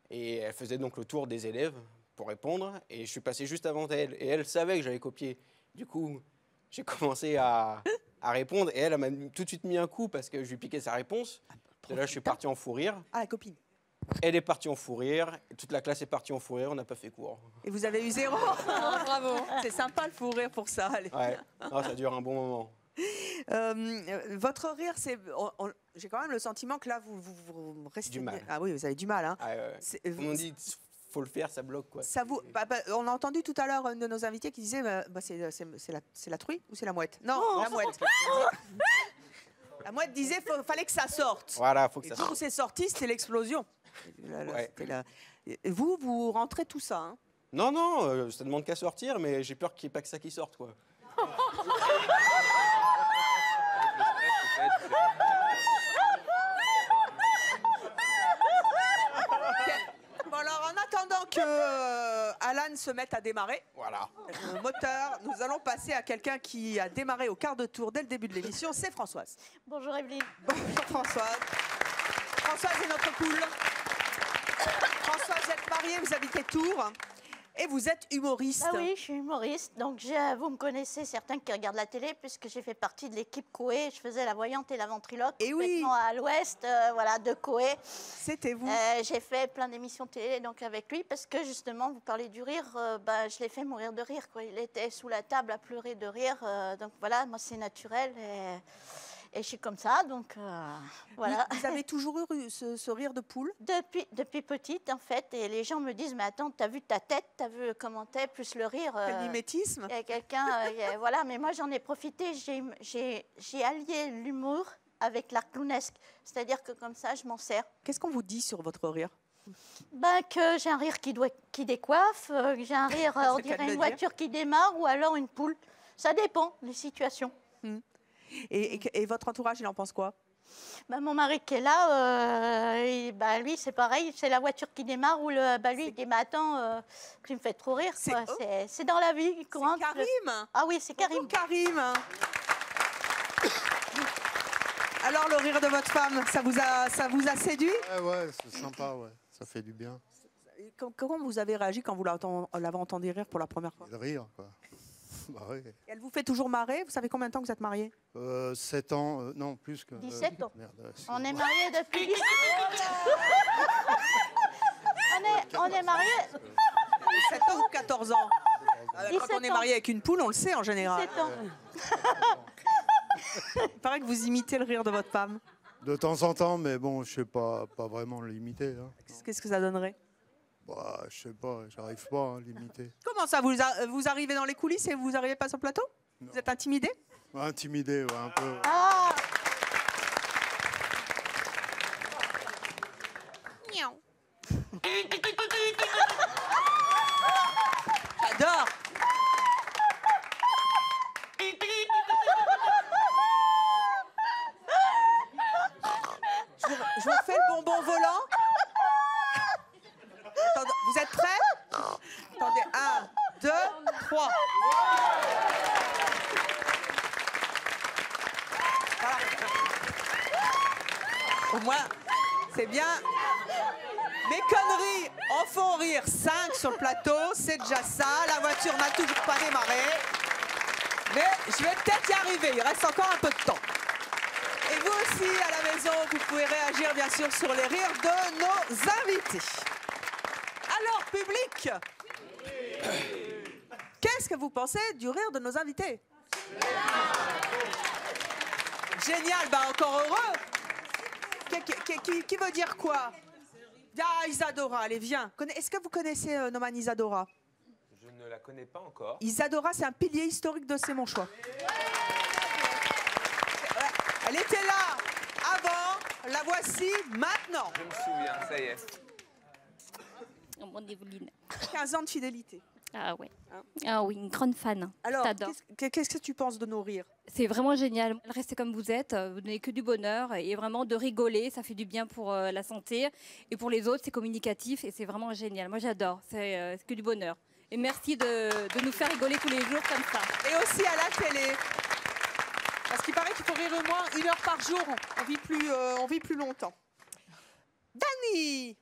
et elle faisait donc le tour des élèves pour répondre, et je suis passé juste avant elle, et elle savait que j'avais copié. Du coup, j'ai commencé à répondre, et elle m'a tout de suite mis un coup parce que je lui piquais sa réponse. Et là, je suis parti en fou rire. Ah, la copine. Elle est partie en fou rire, toute la classe est partie en fou rire, on n'a pas fait cours. Et vous avez eu 0? Bravo. C'est sympa le fou rire pour ça. Allez. Ouais, non, ça dure un bon moment. Votre rire, c'est. J'ai quand même le sentiment que là, vous restez. Du mal. Ah oui, vous avez du mal. Hein. Ah, comme on dit, faut le faire, ça bloque quoi. Ça vous, on a entendu tout à l'heure un de nos invités qui disait c'est la truie ou c'est la mouette? Non, la mouette. La mouette disait fallait que ça sorte. Voilà, faut que Et ça quand sorte. c'est sorti, c'était l'explosion. Ouais. Vous rentrez tout ça. Hein. Non, non, ça demande qu'à sortir, mais j'ai peur qu'il n'y ait pas que ça qui sorte quoi. Bon alors, en attendant que Alan se mette à démarrer, voilà. Le moteur, nous allons passer à quelqu'un qui a démarré au quart de tour dès le début de l'émission, c'est Françoise. Bonjour Evelyne. Bonjour Françoise. Françoise est notre poule. Françoise, vous êtes mariée, vous habitez Tours et vous êtes humoriste. Ah oui, je suis humoriste. Donc vous me connaissez, certains qui regardent la télé, puisque j'ai fait partie de l'équipe Coé. Je faisais la voyante et la ventriloque. Et oui. À l'ouest, voilà, de Coé. C'était vous. J'ai fait plein d'émissions télé donc avec lui, parce que justement, vous parlez du rire, je l'ai fait mourir de rire. Quoi. Il était sous la table à pleurer de rire. Donc voilà, moi c'est naturel. Et je suis comme ça, donc voilà. Vous avez toujours eu ce rire de poule? Depuis petite, en fait. Et les gens me disent, mais attends, t'as vu ta tête, t'as vu comment t'es, plus le rire. Quel mimétisme. Il y a quelqu'un, voilà. Mais moi, j'en ai profité. J'ai allié l'humour avec l'art clownesque. C'est-à-dire que comme ça, je m'en sers. Qu'est-ce qu'on vous dit sur votre rire? Que j'ai un rire qui décoiffe, que j'ai un rire, on dirait une voiture qui démarre, ou alors une poule. Ça dépend des situations. Et votre entourage, il en pense quoi? Mon mari qui est là, lui c'est pareil, c'est la voiture qui démarre ou lui il dit mais attends, tu me fais trop rire. C'est dans la vie courante. C'est Karim. Ah oui, c'est Karim. Bonjour, Karim. Alors le rire de votre femme, ça vous a séduit? Ouais, c'est sympa, ouais. Ça fait du bien. Comment vous avez réagi quand vous l'avez entendu rire pour la première fois? De rire, quoi. Bah oui. Et elle vous fait toujours marrer? Vous savez combien de temps que vous êtes mariés? 7 ans, non, plus que... 17 ans. Merde, On est mariés depuis 17 on est mariés. 7 ans ou 14 ans? Quand on est marié avec une poule, on le sait en général. 17 ans. Il paraît que vous imitez le rire de votre femme. De temps en temps, mais bon, je sais pas vraiment l'imiter. Hein. Qu'est-ce que ça donnerait? Bah, je sais pas, j'arrive pas à l'imiter. Comment ça, vous arrivez dans les coulisses et vous n'arrivez pas sur le plateau? Vous êtes intimidé? Intimidé, ouais, un peu. Ah! Miaou. J'adore. Je vous refais le bonbon volant. Attendez, vous êtes prêts? Attendez, 1, 2, 3. Voilà. Au moins, c'est bien. Mes conneries en font rire 5 sur le plateau, c'est déjà ça. La voiture n'a toujours pas démarré. Mais je vais peut-être y arriver, il reste encore un peu de temps. Et vous aussi, à la maison, vous pouvez réagir bien sûr sur les rires de nos invités. Alors, public, qu'est-ce que vous pensez du rire de nos invités? Génial, bah encore heureux. Qui veut dire quoi? Ah, Isadora, allez, viens. Est-ce que vous connaissez Noman Isadora? Je ne la connais pas encore. Isadora, c'est un pilier historique de C'est mon choix. Elle était là avant, la voici maintenant. Je me souviens, ça y est. Mon Évelyne. 15 ans de fidélité. Ah ouais. Ah oui, une grande fan. Alors, T'adores. qu'est-ce que tu penses de nos rires? C'est vraiment génial. Restez comme vous êtes, vous n'avez que du bonheur et vraiment de rigoler, ça fait du bien pour la santé. Et pour les autres, c'est communicatif et c'est vraiment génial. Moi, j'adore, c'est que du bonheur. Et merci de nous faire rigoler tous les jours comme ça. Et aussi à la télé. Parce qu'il paraît qu'il faut rire au moins 1 heure par jour. On vit plus longtemps. Dany!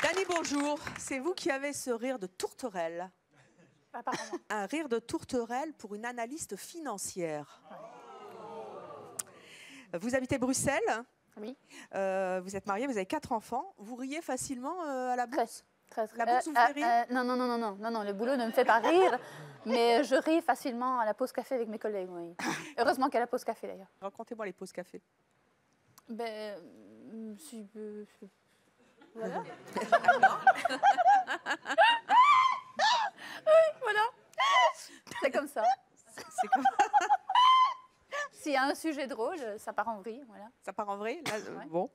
Dany, bonjour. C'est vous qui avez ce rire de tourterelle. Apparemment. Un rire de tourterelle pour une analyste financière. Vous habitez Bruxelles? Oui. Vous êtes mariée, vous avez 4 enfants. Vous riez facilement à la bourse? Très. La bourse vous fait rire? Non, le boulot ne me fait pas rire, mais je ris facilement à la pause café avec mes collègues, oui. Heureusement qu'il y a la pause café, d'ailleurs. Racontez-moi les pauses café. Ben, voilà. Voilà. C'est comme ça. C'est comme... S'il y a un sujet drôle, ça part en vrille, voilà. Ça part en vrille, là, Ouais. bon.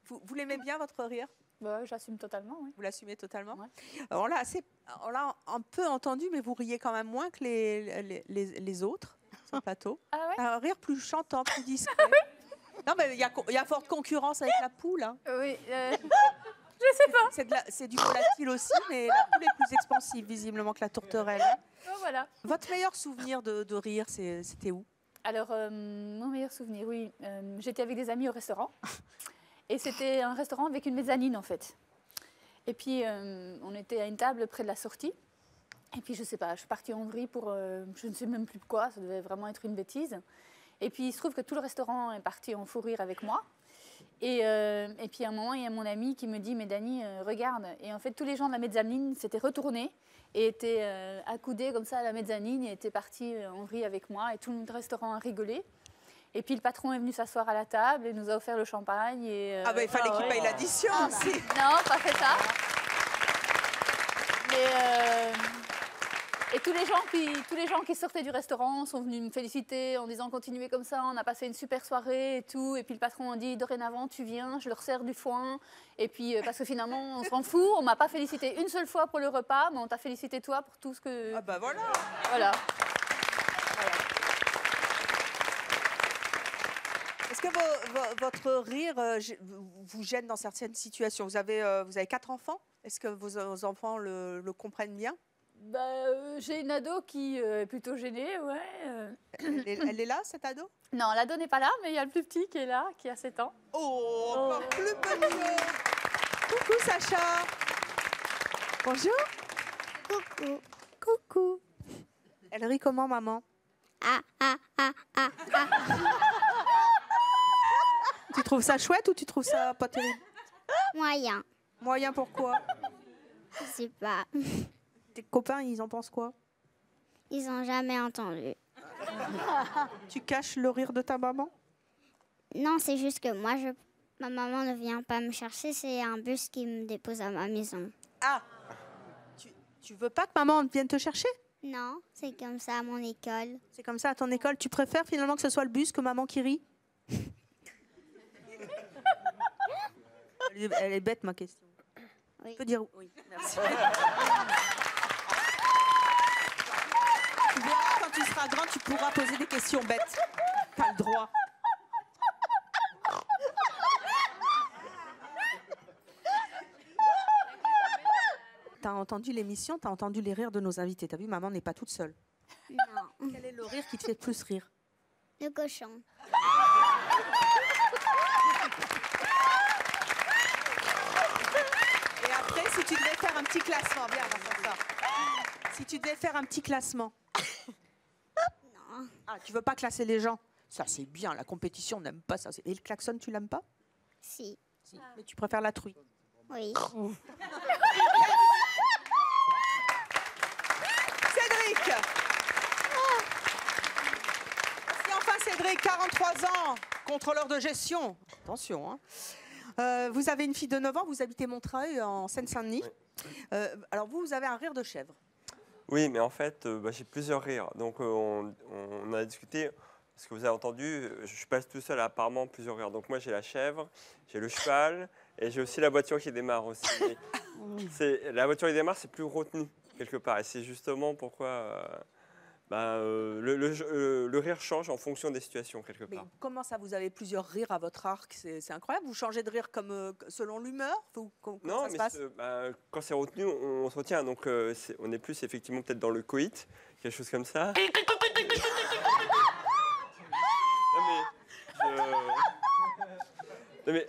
Vous l'aimez bien, votre rire? Bah, j'assume totalement, oui. Vous l'assumez totalement? On l'a un peu entendu, mais vous riez quand même moins que les autres sur le plateau. Ah ouais? Un rire plus chantant, plus discret. Non, mais il y a forte concurrence avec la poule. Hein. Oui, je sais pas. C'est du volatile aussi, mais la poule est plus expansive, visiblement, que la tourterelle. Oh, voilà. Votre meilleur souvenir de rire, c'était où? Alors, mon meilleur souvenir, oui. J'étais avec des amis au restaurant. Et c'était un restaurant avec une mezzanine, en fait. Et puis, on était à une table près de la sortie. Et puis, je sais pas, je suis partie en vrille pour je ne sais même plus quoi. Ça devait vraiment être une bêtise. Et puis, il se trouve que tout le restaurant est parti en fou rire avec moi. Et puis, à un moment, il y a mon ami qui me dit « Mais Dany, regarde ». Et en fait, tous les gens de la mezzanine s'étaient retournés et étaient accoudés comme ça à la mezzanine et étaient partis en vrille avec moi. Et tout le restaurant a rigolé. Et puis, le patron est venu s'asseoir à la table et nous a offert le champagne. Et, ah ben, il fallait qu'il paye l'addition aussi. Non, pas fait ça. Mais... Et tous les gens qui sortaient du restaurant sont venus me féliciter en disant continuez comme ça, on a passé une super soirée et tout. Et puis le patron a dit dorénavant tu viens, je leur sers du foin. Et puis parce que finalement on s'en fout, on m'a pas félicité une seule fois pour le repas, mais on t'a félicité toi pour tout ce que. Ah bah voilà. Voilà. Est-ce que votre rire vous gêne dans certaines situations? Vous avez 4 enfants. Est-ce que vos enfants le comprennent bien? J'ai une ado qui est plutôt gênée, ouais. Elle est là, cette ado? Non, l'ado n'est pas là, mais il y a le plus petit qui est là, qui a 7 ans. Oh, encore plus petit. Coucou Sacha. Bonjour. Coucou. Coucou. Elle rit comment, maman? Tu trouves ça chouette ou tu trouves ça pas terrible? Moyen. Moyen pourquoi? Je sais pas. Tes copains, ils en pensent quoi? Ils ont jamais entendu. Tu caches le rire de ta maman? Non, c'est juste que moi, ma maman ne vient pas me chercher. C'est un bus qui me dépose à ma maison. Ah, tu veux pas que maman vienne te chercher? Non, c'est comme ça à mon école. C'est comme ça à ton école. Tu préfères finalement que ce soit le bus que maman qui rit? Elle est bête, ma question. Oui. Tu peux dire oui. Merci. Tu verras, quand tu seras grand, tu pourras poser des questions bêtes. T'as le droit. T'as entendu l'émission, t'as entendu les rires de nos invités. T'as vu, maman n'est pas toute seule. Non. Quel est le rire qui te fait plus rire? Le cochon. Et après, si tu devais faire un petit classement, viens, on va faire ça. Si tu devais faire un petit classement. Non. Ah, tu veux pas classer les gens? Ça, c'est bien, la compétition, on n'aime pas ça. Et le klaxon, tu l'aimes pas? Si. Mais tu préfères la truie? Oui. Cédric! Et enfin, Cédric, 43 ans, contrôleur de gestion. Attention, hein. Vous avez une fille de 9 ans, vous habitez Montreuil, en Seine-Saint-Denis. Alors, vous avez un rire de chèvre. Oui, mais en fait, j'ai plusieurs rires. Donc, on a discuté, ce que vous avez entendu, je passe tout seul à apparemment plusieurs rires. Donc, moi, j'ai la chèvre, j'ai le cheval, et j'ai aussi la voiture qui démarre aussi. La voiture qui démarre, c'est plus retenu, quelque part. Et c'est justement pourquoi le rire change en fonction des situations, quelque part. Mais comment ça, vous avez plusieurs rires à votre arc? C'est incroyable. Vous changez de rire comme, selon l'humeur? Non, ça se passe? quand c'est retenu, on se retient. Donc, on est plus effectivement peut-être dans le coït, quelque chose comme ça. Non, mais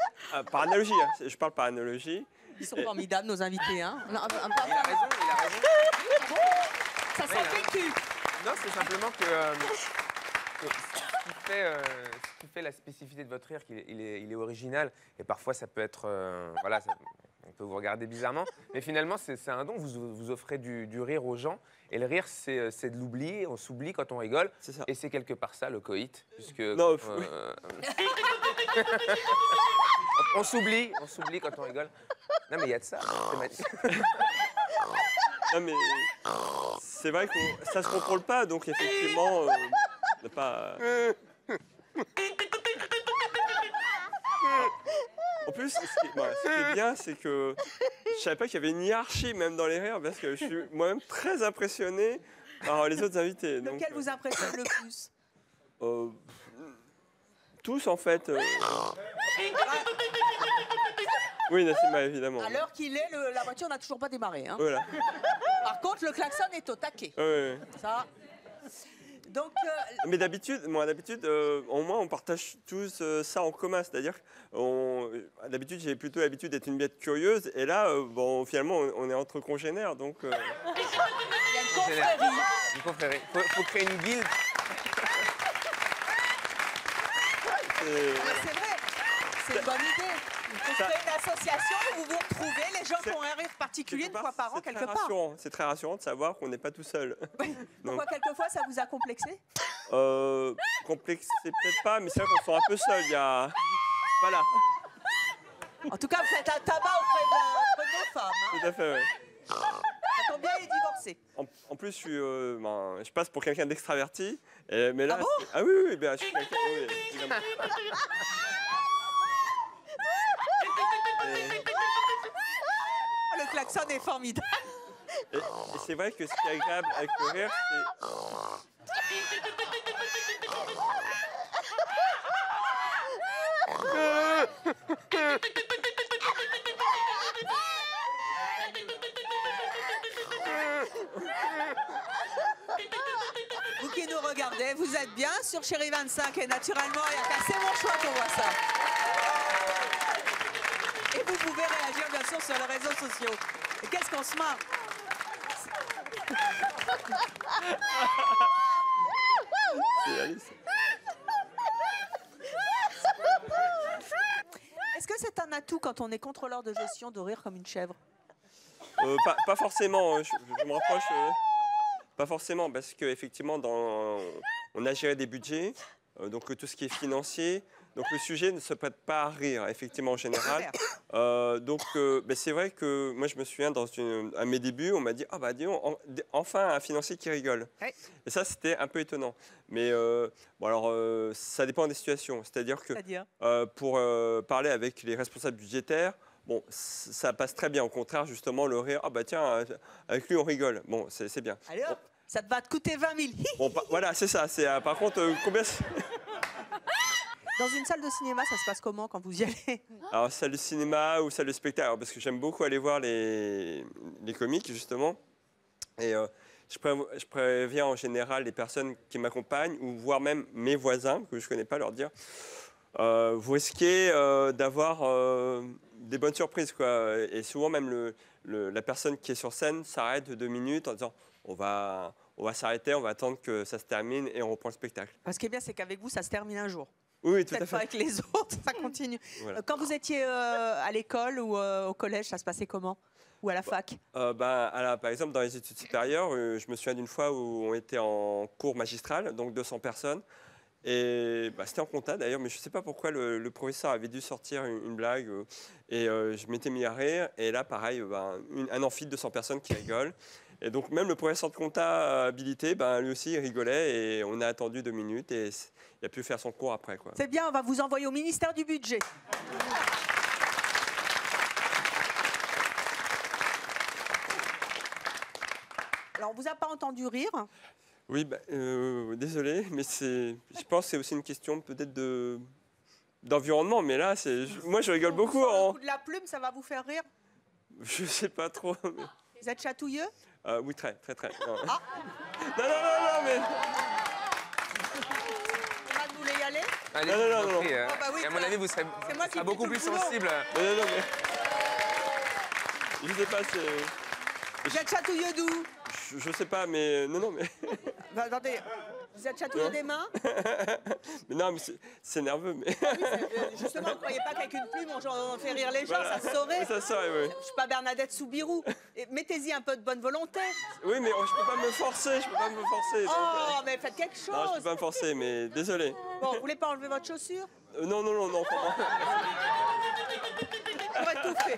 par analogie, hein, je parle par analogie. Ils sont formidables, nos invités. Hein. Il a raison, il a raison. Ça s'en fait cul. Non, c'est simplement que ce qui fait la spécificité de votre rire, il est original. Et parfois, ça peut être... voilà, on peut vous regarder bizarrement. Mais finalement, c'est un don. Vous offrez du rire aux gens. Et le rire, c'est de l'oubli. On s'oublie quand on rigole. Ça. Et c'est quelque part ça, le coït. Puisque, non, on s'oublie quand on rigole. Non, mais il y a de ça. Non, mais c'est vrai que ça se contrôle pas, donc effectivement, ne pas. En plus, ce qui est bien, c'est que je savais pas qu'il y avait une hiérarchie même dans les rires, parce que je suis moi-même très impressionné par les autres invités. Lequel vous impressionne le plus? Tous, en fait. Oui, Nassima, évidemment. À l'heure qu'il est, la voiture n'a toujours pas démarré. Hein. Voilà. Par contre, le klaxon est au taquet. Oui. Ça. Donc, mais d'habitude, au moins, on partage tous ça en commun. C'est-à-dire, d'habitude, j'ai plutôt l'habitude d'être une bête curieuse. Et là, finalement, on est entre congénères. Donc, il y a une confrérie. Une confrérie. Faut créer une guilde. C'est vrai. C'est une bonne idée. Il faut créer une association où vous vous retrouvez, les gens font un rire particulier une fois par an, quelque part. C'est très rassurant de savoir qu'on n'est pas tout seul. Pourquoi quelquefois ça vous a complexé? Complexé peut-être pas, mais c'est vrai qu'on se sent un peu seul. Voilà. En tout cas, vous faites un tabac auprès de nos femmes. Hein. Tout à fait, oui. Ça tombe bien, il est divorcé. En plus, je passe pour quelqu'un d'extraverti. Mais là, ah bon? Oui, bien, je suis quelqu'un... Oui, évidemment. Le klaxon est formidable. Et c'est vrai que ce qui est agréable avec le rire, Vous qui nous regardez, vous êtes bien sur Chérie 25 et naturellement, il n'y a qu'à C'est mon choix qu'on voit ça. Et vous pouvez réagir bien sûr sur les réseaux sociaux. Et qu'est-ce qu'on se marre? Est-ce que c'est un atout quand on est contrôleur de gestion de rire comme une chèvre? Pas forcément, je me rapproche. Pas forcément, parce qu'effectivement, on a géré des budgets, donc tout ce qui est financier. Donc le sujet ne se prête pas à rire, effectivement, en général. C'est vrai que moi, je me souviens, à mes débuts, on m'a dit « Ah bah dis donc, enfin un financier qui rigole Ouais. ». Et ça, c'était un peu étonnant. Mais ça dépend des situations. C'est-à-dire que pour parler avec les responsables budgétaires, bon, ça passe très bien. Au contraire, justement, le rire, ah bah tiens, avec lui, on rigole. Bon, c'est bien. Allez hop, ça va te coûter 20 000. Bon, voilà, c'est ça. Par contre, combien... Dans une salle de cinéma, ça se passe comment quand vous y allez? Alors, salle de cinéma ou salle de spectacle, alors, parce que j'aime beaucoup aller voir les comiques, justement. Et je préviens en général les personnes qui m'accompagnent, ou voire même mes voisins, que je ne connais pas, leur dire vous risquez d'avoir des bonnes surprises, quoi. Et souvent, même la personne qui est sur scène s'arrête 2 minutes en disant on va s'arrêter, on va attendre que ça se termine et on reprend le spectacle. Ce qui est bien, c'est qu'avec vous, ça se termine un jour. Oui, tout à Peut-être fait. pas avec les autres, ça continue. Voilà. Quand vous étiez à l'école ou au collège, ça se passait comment? Ou à la fac? Par exemple, dans les études supérieures, je me souviens d'une fois où on était en cours magistral, donc 200 personnes. Et c'était en compta d'ailleurs, mais je ne sais pas pourquoi le professeur avait dû sortir une blague. Et je m'étais mis à rire. Et là, pareil, un amphi de 200 personnes qui rigolent. Et donc même le professeur de comptabilité, lui aussi, il rigolait. Et on a attendu 2 minutes et il a pu faire son cours après, quoi. C'est bien, on va vous envoyer au ministère du Budget. Alors, on ne vous a pas entendu rire? Oui, désolé, mais je pense que c'est aussi une question peut-être d'environnement. Mais là, moi, je rigole beaucoup. Le coup de la plume, ça va vous faire rire? Je sais pas trop. Mais... Vous êtes chatouilleux? Oui, très. Non. Ah. Non, mais... Vous voulez y aller? Allez, non. Et à mon avis, vous serez beaucoup plus sensible. Non, mais... Je sais pas, Vous êtes chatouilleux d'où? Je sais pas, mais... Non, mais... Attendez, vous êtes chatouilleux des mains? Mais non, mais c'est nerveux, mais... Justement, vous ne croyez pas qu'avec une plume, on fait rire les gens, ça se saurait? Ça se saurait, oui. Je ne suis pas Bernadette Soubirous. Mettez-y un peu de bonne volonté. Oui, mais je peux pas me forcer, Oh, mais faites quelque chose. Non, je peux pas me forcer, mais désolé. Bon, vous voulez pas enlever votre chaussure? Non. Pour étouffer.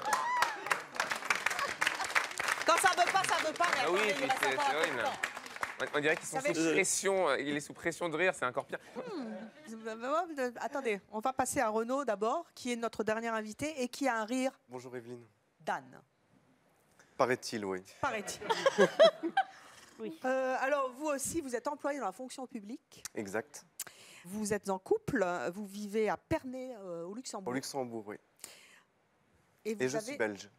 Quand ça veut pas, ça veut pas. Mais Ah oui, attendez, il reste c'est encore un peu de horrible. temps. On dirait qu'ils sont sous pression. Il est sous pression de rire, c'est encore pire. Attendez, on va passer à Renaud d'abord, qui est notre dernier invité et qui a un rire. Bonjour Evelyne. Dan. Paraît-il, oui. Paraît-il. Oui. Alors, vous aussi, vous êtes employé dans la fonction publique. Exact. Vous êtes en couple, vous vivez à Pernay, au Luxembourg. Au Luxembourg, oui. Et je suis belge.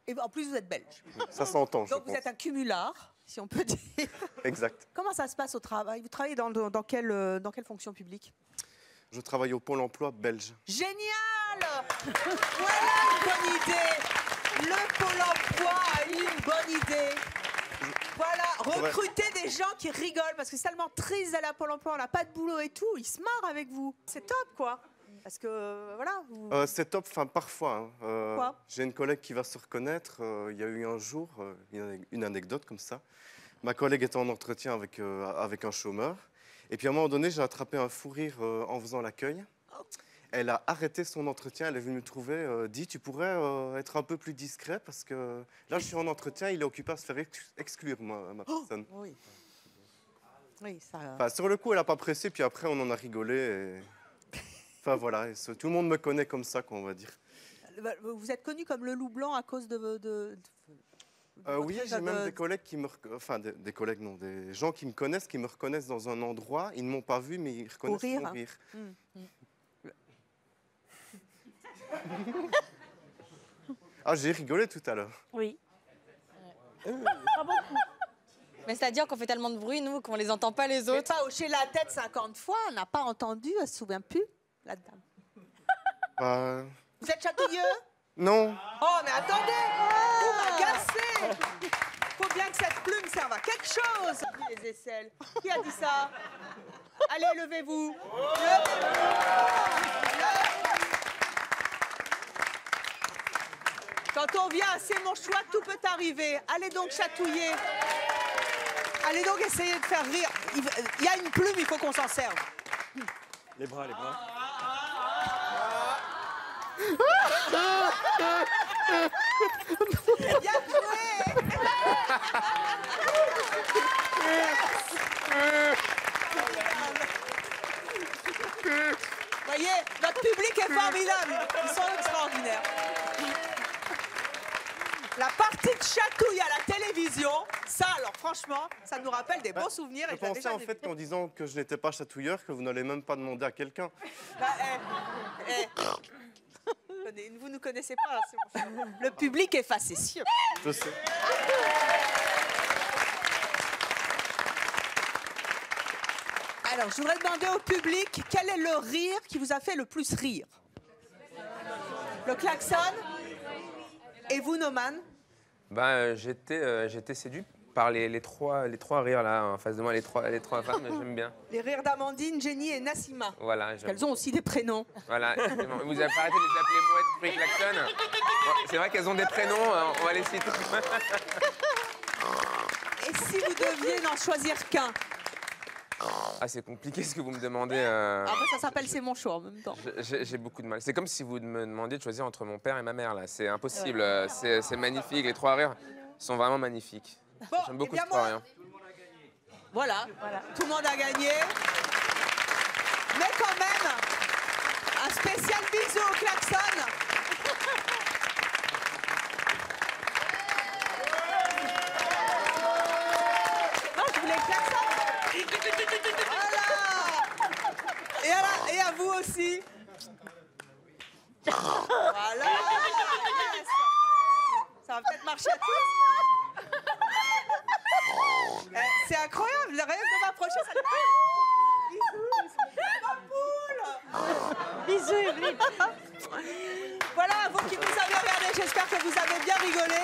Et en plus, vous êtes belge. Ça s'entend, je Donc, vous pense. êtes un cumulard, si on peut dire. Exact. Comment ça se passe au travail? Vous travaillez dans quelle fonction publique? Je travaille au Pôle emploi belge. Génial! Voilà une bonne idée! Le Pôle emploi a une bonne idée. Voilà, recruter des gens qui rigolent, parce que c'est tellement triste d'aller à Pôle emploi, on n'a pas de boulot et tout, ils se marrent avec vous. C'est top, quoi. Parce que, voilà. C'est top, enfin parfois. Pourquoi? J'ai une collègue qui va se reconnaître. Il y a eu un jour, une anecdote comme ça. Ma collègue était en entretien avec un chômeur. Et puis à un moment donné, j'ai attrapé un fou rire en faisant l'accueil. Elle a arrêté son entretien, elle est venue me trouver, dit tu pourrais être un peu plus discret parce que là je suis en entretien, il est occupé à se faire exclure ma personne. Oui. Oui, ça... Enfin, sur le coup, elle n'a pas pressé, puis après on en a rigolé. Et... Enfin voilà, et tout le monde me connaît comme ça, quoi, on va dire. Vous êtes connu comme le loup blanc à cause de oui, j'ai même des collègues qui me... Enfin, des collègues, non, des gens qui me reconnaissent dans un endroit. Ils ne m'ont pas vu, mais ils reconnaissent mon rire. Ah, j'ai rigolé tout à l'heure. Oui. Mais c'est-à-dire qu'on fait tellement de bruit, nous, qu'on les entend pas les autres. Mais pas hocher la tête 50 fois, on n'a pas entendu, elle se souvient plus, la dame. Vous êtes chatouilleux? Non. Oh, mais attendez, vous m'agacez. Faut bien que cette plume serve à quelque chose. Les aisselles. Qui a dit ça? Allez, levez-vous. Quand on vient à C'est mon choix, tout peut arriver. Allez donc chatouiller. Allez donc essayer de faire rire. Il y a une plume, il faut qu'on s'en serve. Les bras, les bras. Bien joué. Voyez, notre public est formidable. Ils sont extraordinaires. La partie de chatouille à la télévision, ça, alors franchement, ça nous rappelle des beaux souvenirs. Je pensais en fait qu'en disant que je n'étais pas chatouilleur, que vous n'allez même pas demander à quelqu'un. Bah, vous ne connaissez pas, c'est bon. Le public est facétieux. Je sais. Alors, je voudrais demander au public, quel est le rire qui vous a fait le plus rire? Le klaxon? Et vous, Noman? Ben, j'étais séduit par les trois rires là en face de moi, les trois femmes, j'aime bien. Les rires d'Amandine, Jenny et Nassima. Voilà. Elles ont aussi des prénoms. Voilà. Vous avez pas arrêté de les appeler Mouette, Fruit, Klaxon. Bon, c'est vrai qu'elles ont des prénoms, on va les citer. Et si vous deviez n'en choisir qu'un? Ah, c'est compliqué ce que vous me demandez. Après, ça s'appelle C'est mon choix en même temps. J'ai beaucoup de mal. C'est comme si vous me demandiez de choisir entre mon père et ma mère, là. C'est impossible. C'est magnifique. Les trois rires sont vraiment magnifiques. Bon, j'aime beaucoup eh bien ces trois rires. Voilà. Tout le monde a gagné. Mais quand même, un spécial bisou au klaxon. Non, je voulais le klaxon. Voilà. Et à vous aussi. Voilà. Yes. Ça va peut-être marcher à tous. C'est incroyable, le rêve de m'approcher, ça Bisous. Bisous, Evelyne. Voilà, vous qui nous avez regardé, j'espère que vous avez bien rigolé.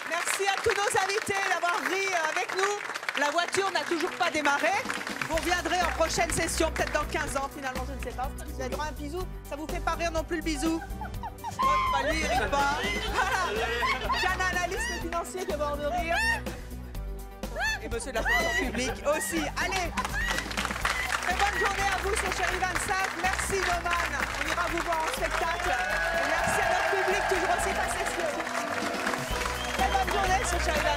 Merci à tous nos invités d'avoir ri avec nous. La voiture n'a toujours pas démarré. Vous reviendrez en prochaine session, peut-être dans 15 ans finalement, je ne sais pas. Vous avez droit à un bisou. Ça vous fait pas rire non plus le bisou? Pas lui, il rit pas. Voilà. J'ai un analyste financier qui est mort de rire. Et monsieur de la fonction publique aussi. Allez. Très bonne journée à vous sur Chérie 25. Merci Noman. On ira vous voir en spectacle. Et merci à notre public toujours aussi facétieux. Très bonne journée sur Chérie 25.